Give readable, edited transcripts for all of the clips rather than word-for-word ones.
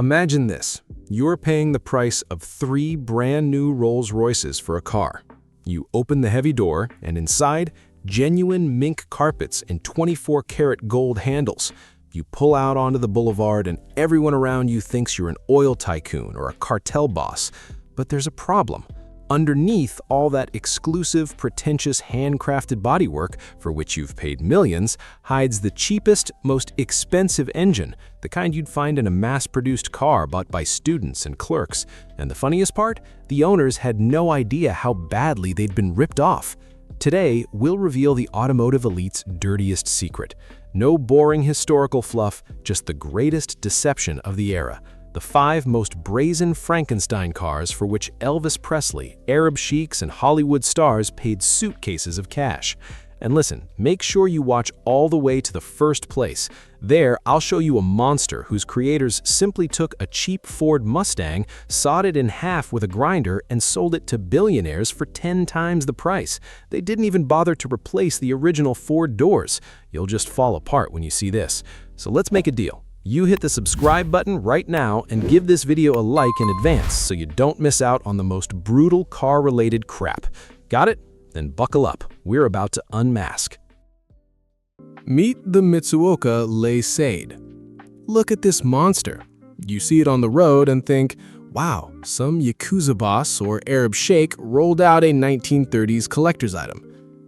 Imagine this. You're paying the price of 3 brand new Rolls-Royces for a car. You open the heavy door, and inside, genuine mink carpets and 24-karat gold handles. You pull out onto the boulevard, and everyone around you thinks you're an oil tycoon or a cartel boss. But there's a problem. Underneath all that exclusive, pretentious, handcrafted bodywork, for which you've paid millions, hides the cheapest, most expensive engine, the kind you'd find in a mass-produced car bought by students and clerks. And the funniest part? The owners had no idea how badly they'd been ripped off. Today, we'll reveal the automotive elite's dirtiest secret. No boring historical fluff, just the greatest deception of the era. The 5 most brazen Frankenstein cars for which Elvis Presley, Arab sheikhs, and Hollywood stars paid suitcases of cash. And listen, make sure you watch all the way to the first place. There, I'll show you a monster whose creators simply took a cheap Ford Mustang, sawed it in half with a grinder, and sold it to billionaires for 10 times the price. They didn't even bother to replace the original Ford doors. You'll just fall apart when you see this. So let's make a deal. You hit the subscribe button right now and give this video a like in advance so you don't miss out on the most brutal car-related crap. Got it? Then buckle up. We're about to unmask. Meet the Mitsuoka Le-Seyde. Look at this monster. You see it on the road and think, wow, some Yakuza boss or Arab sheikh rolled out a 1930s collector's item.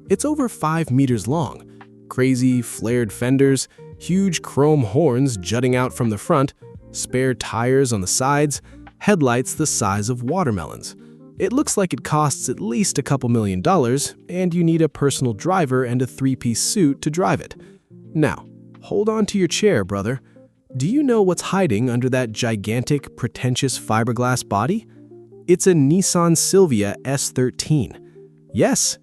It's over 5 meters long. Crazy, flared fenders, huge chrome horns jutting out from the front, spare tires on the sides, headlights the size of watermelons. It looks like it costs at least a couple $1,000,000, and you need a personal driver and a 3-piece suit to drive it. Now, hold on to your chair, brother. Do you know what's hiding under that gigantic, pretentious fiberglass body? It's a Nissan Silvia S13. Yes,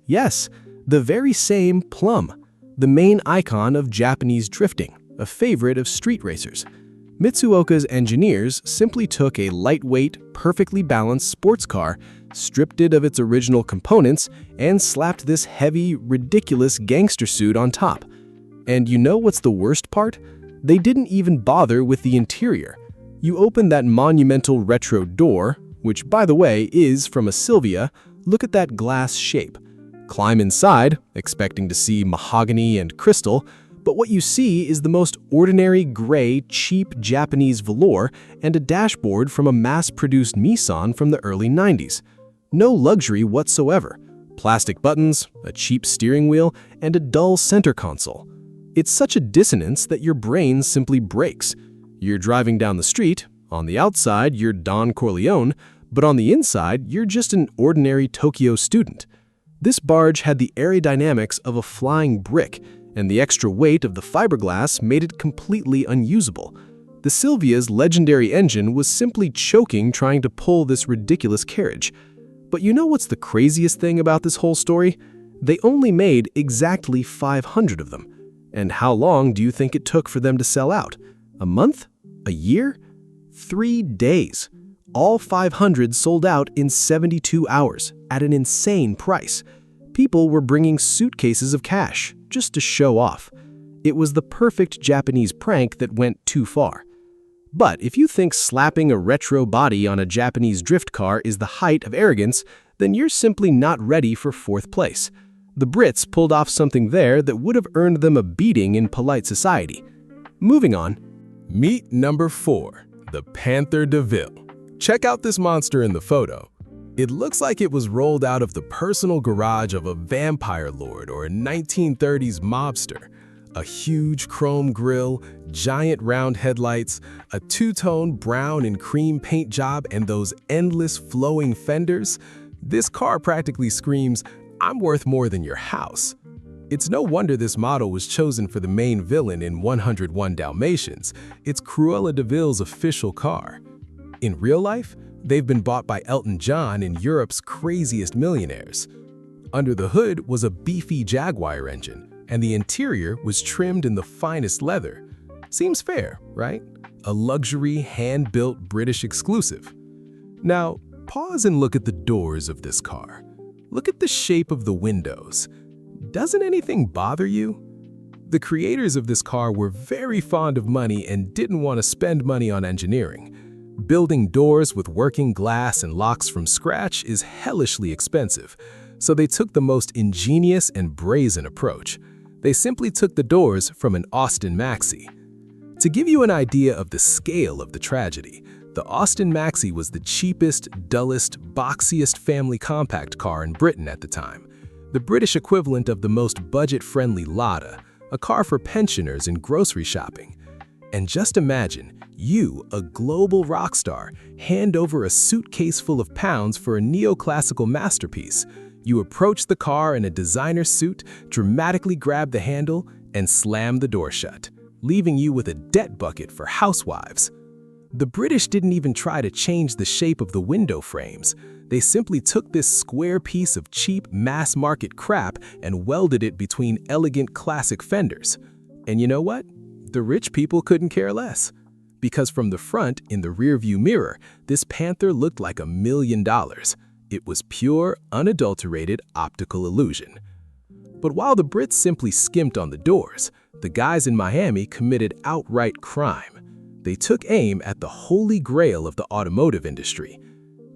the very same Plum, the main icon of Japanese drifting, a favorite of street racers. Mitsuoka's engineers simply took a lightweight, perfectly balanced sports car, stripped it of its original components, and slapped this heavy, ridiculous gangster suit on top. And you know what's the worst part? They didn't even bother with the interior. You open that monumental retro door, which by the way is from a Silvia. Look at that glass shape. Climb inside, expecting to see mahogany and crystal, but what you see is the most ordinary gray, cheap Japanese velour and a dashboard from a mass-produced Nissan from the early 90s. No luxury whatsoever. Plastic buttons, a cheap steering wheel, and a dull center console. It's such a dissonance that your brain simply breaks. You're driving down the street, on the outside you're Don Corleone, but on the inside you're just an ordinary Tokyo student. This barge had the aerodynamics of a flying brick, and the extra weight of the fiberglass made it completely unusable. The Silvia's legendary engine was simply choking trying to pull this ridiculous carriage. But you know what's the craziest thing about this whole story? They only made exactly 500 of them. And how long do you think it took for them to sell out? A month? A year? 3 days. All 500 sold out in 72 hours at an insane price. People were bringing suitcases of cash just to show off. It was the perfect Japanese prank that went too far. But if you think slapping a retro body on a Japanese drift car is the height of arrogance, then you're simply not ready for 4th place. The Brits pulled off something there that would have earned them a beating in polite society. Moving on. Meet number 4, the Panther Deville. Check out this monster in the photo. It looks like it was rolled out of the personal garage of a vampire lord or a 1930s mobster. A huge chrome grille, giant round headlights, a 2-tone brown and cream paint job, and those endless flowing fenders. This car practically screams, "I'm worth more than your house." It's no wonder this model was chosen for the main villain in 101 Dalmatians. It's Cruella de Vil's official car. In real life, they've been bought by Elton John and Europe's craziest millionaires. Under the hood was a beefy Jaguar engine, and the interior was trimmed in the finest leather. Seems fair, right? A luxury, hand-built British exclusive. Now, pause and look at the doors of this car. Look at the shape of the windows. Doesn't anything bother you? The creators of this car were very fond of money and didn't want to spend money on engineering. Building doors with working glass and locks from scratch is hellishly expensive, so they took the most ingenious and brazen approach. They simply took the doors from an Austin Maxi. To give you an idea of the scale of the tragedy, the Austin Maxi was the cheapest, dullest, boxiest family compact car in Britain at the time, the British equivalent of the most budget-friendly Lada, a car for pensioners and grocery shopping. And just imagine, you, a global rock star, hand over a suitcase full of pounds for a neoclassical masterpiece. You approach the car in a designer suit, dramatically grab the handle, and slam the door shut, leaving you with a debt bucket for housewives. The British didn't even try to change the shape of the window frames. They simply took this square piece of cheap, mass-market crap and welded it between elegant classic fenders. And you know what? The rich people couldn't care less. Because from the front, in the rearview mirror, this Panther looked like $1 million. It was pure, unadulterated optical illusion. But while the Brits simply skimped on the doors, the guys in Miami committed outright crime. They took aim at the holy grail of the automotive industry.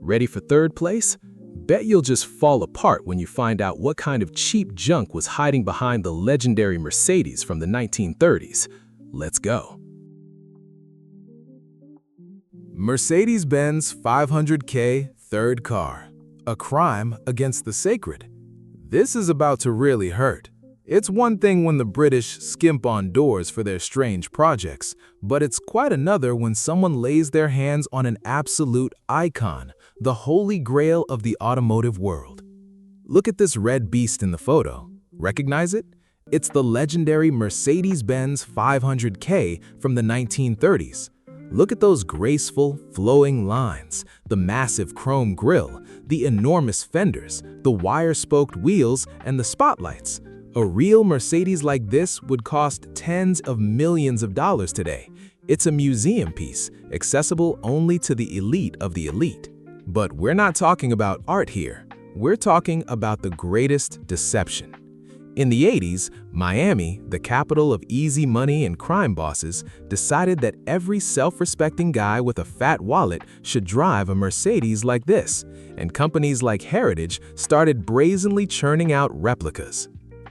Ready for third place? Bet you'll just fall apart when you find out what kind of cheap junk was hiding behind the legendary Mercedes from the 1930s. Let's go. Mercedes-Benz 500K third car. A crime against the sacred. This is about to really hurt. It's one thing when the British skimp on doors for their strange projects, but it's quite another when someone lays their hands on an absolute icon, the holy grail of the automotive world. Look at this red beast in the photo. Recognize it? It's the legendary Mercedes-Benz 500K from the 1930s. Look at those graceful, flowing lines, the massive chrome grille, the enormous fenders, the wire-spoked wheels, and the spotlights. A real Mercedes like this would cost tens of millions of dollars today. It's a museum piece, accessible only to the elite of the elite. But we're not talking about art here. We're talking about the greatest deception. In the 80s, Miami, the capital of easy money and crime bosses, decided that every self-respecting guy with a fat wallet should drive a Mercedes like this, and companies like Heritage started brazenly churning out replicas.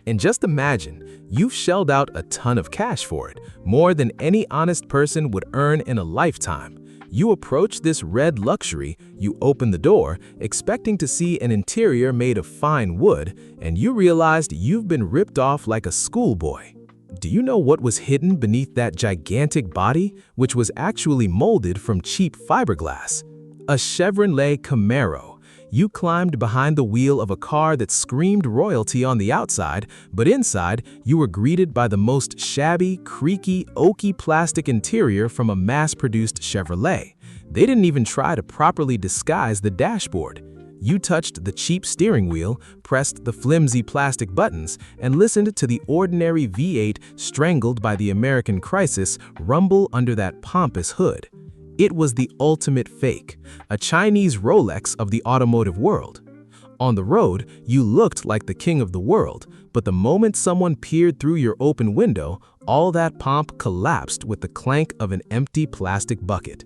And just imagine, you've shelled out a ton of cash for it, more than any honest person would earn in a lifetime. You approach this red luxury, you open the door, expecting to see an interior made of fine wood, and you realized you've been ripped off like a schoolboy. Do you know what was hidden beneath that gigantic body, which was actually molded from cheap fiberglass? A Chevrolet Camaro. You climbed behind the wheel of a car that screamed royalty on the outside, but inside, you were greeted by the most shabby, creaky, oaky plastic interior from a mass-produced Chevrolet. They didn't even try to properly disguise the dashboard. You touched the cheap steering wheel, pressed the flimsy plastic buttons, and listened to the ordinary V8 strangled by the American crisis rumble under that pompous hood. It was the ultimate fake, a Chinese Rolex of the automotive world. On the road, you looked like the king of the world, but the moment someone peered through your open window, all that pomp collapsed with the clank of an empty plastic bucket.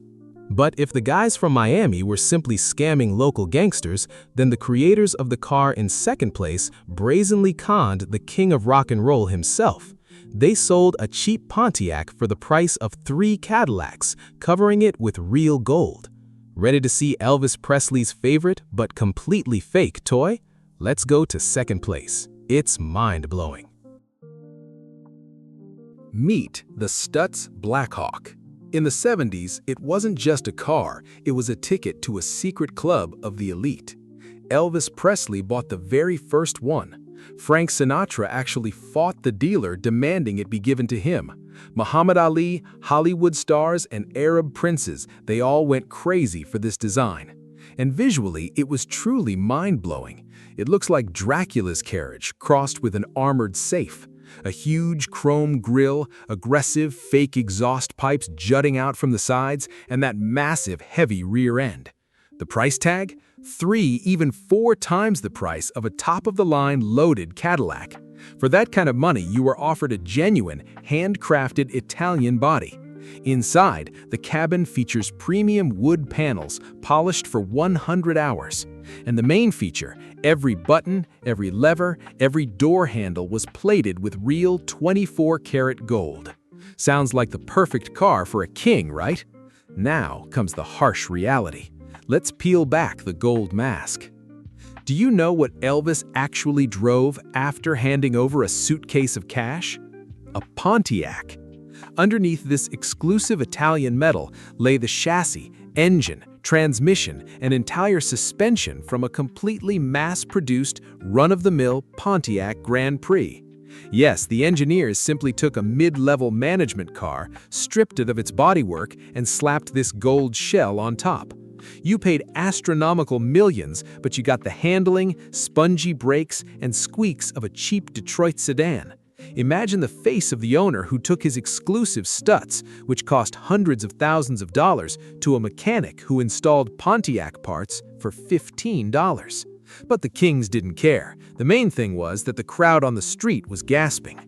But if the guys from Miami were simply scamming local gangsters, then the creators of the car in second place brazenly conned the king of rock and roll himself. They sold a cheap Pontiac for the price of 3 Cadillacs, covering it with real gold. Ready to see Elvis Presley's favorite but completely fake toy? Let's go to second place. It's mind-blowing. Meet the Stutz Blackhawk. In the 70s, it wasn't just a car, it was a ticket to a secret club of the elite. Elvis Presley bought the very first one. Frank Sinatra actually fought the dealer demanding it be given to him. Muhammad Ali, Hollywood stars, and Arab princes, they all went crazy for this design. And visually, it was truly mind-blowing. It looks like Dracula's carriage crossed with an armored safe. A huge chrome grille, aggressive fake exhaust pipes jutting out from the sides, and that massive heavy rear end. The price tag? 3, even 4 times the price of a top-of-the-line loaded Cadillac. For that kind of money, you were offered a genuine, handcrafted Italian body. Inside, the cabin features premium wood panels polished for 100 hours. And the main feature, every button, every lever, every door handle was plated with real 24-karat gold. Sounds like the perfect car for a king, right? Now comes the harsh reality. Let's peel back the gold mask. Do you know what Elvis actually drove after handing over a suitcase of cash? A Pontiac. Underneath this exclusive Italian metal lay the chassis, engine, transmission, and entire suspension from a completely mass-produced, run-of-the-mill Pontiac Grand Prix. Yes, the engineers simply took a mid-level management car, stripped it of its bodywork, and slapped this gold shell on top. You paid astronomical millions, but you got the handling, spongy brakes, and squeaks of a cheap Detroit sedan. Imagine the face of the owner who took his exclusive Stutz, which cost hundreds of thousands of dollars, to a mechanic who installed Pontiac parts for $15. But the kings didn't care. The main thing was that the crowd on the street was gasping.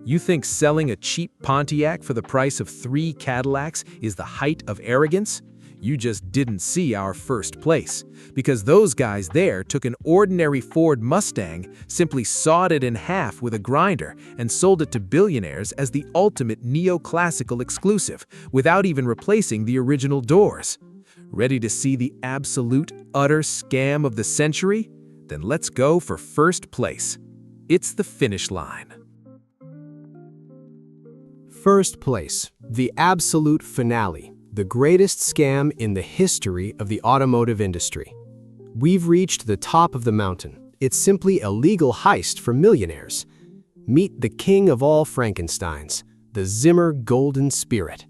You think selling a cheap Pontiac for the price of 3 Cadillacs is the height of arrogance? You just didn't see our first place, because those guys there took an ordinary Ford Mustang, simply sawed it in half with a grinder, and sold it to billionaires as the ultimate neoclassical exclusive, without even replacing the original doors. Ready to see the absolute, utter scam of the century? Then let's go for first place. It's the finish line. First place, the absolute finale. The greatest scam in the history of the automotive industry. We've reached the top of the mountain. It's simply a legal heist for millionaires. Meet the king of all Frankensteins, the Zimmer Golden Spirit.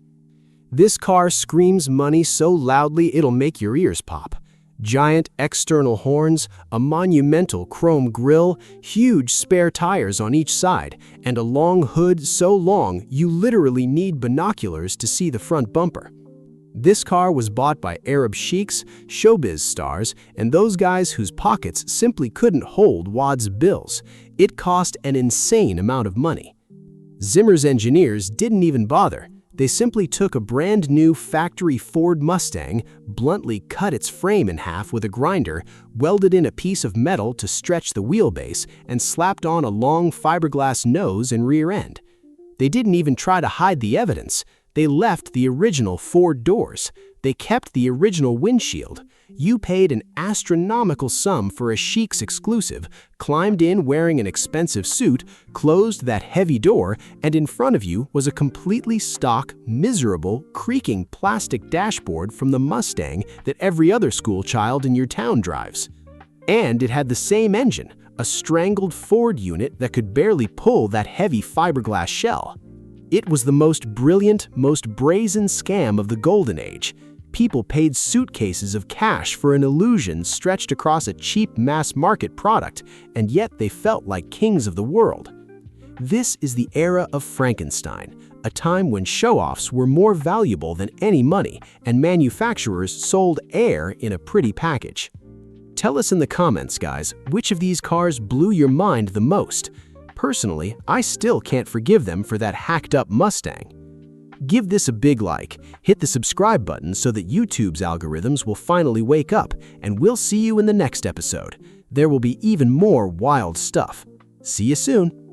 This car screams money so loudly it'll make your ears pop. Giant external horns, a monumental chrome grille, huge spare tires on each side, and a long hood so long you literally need binoculars to see the front bumper. This car was bought by Arab sheikhs, showbiz stars, and those guys whose pockets simply couldn't hold wads of bills. It cost an insane amount of money. Zimmer's engineers didn't even bother. They simply took a brand new factory Ford Mustang, bluntly cut its frame in half with a grinder, welded in a piece of metal to stretch the wheelbase, and slapped on a long fiberglass nose and rear end. They didn't even try to hide the evidence. They left the original Ford doors. They kept the original windshield. You paid an astronomical sum for a sheikh's exclusive, climbed in wearing an expensive suit, closed that heavy door, and in front of you was a completely stock, miserable, creaking plastic dashboard from the Mustang that every other school child in your town drives. And it had the same engine, a strangled Ford unit that could barely pull that heavy fiberglass shell. It was the most brilliant, most brazen scam of the golden age. People paid suitcases of cash for an illusion stretched across a cheap mass-market product, and yet they felt like kings of the world. This is the era of Frankenstein, a time when show-offs were more valuable than any money, and manufacturers sold air in a pretty package. Tell us in the comments, guys, which of these cars blew your mind the most? Personally, I still can't forgive them for that hacked-up Mustang. Give this a big like, hit the subscribe button so that YouTube's algorithms will finally wake up, and we'll see you in the next episode. There will be even more wild stuff. See you soon!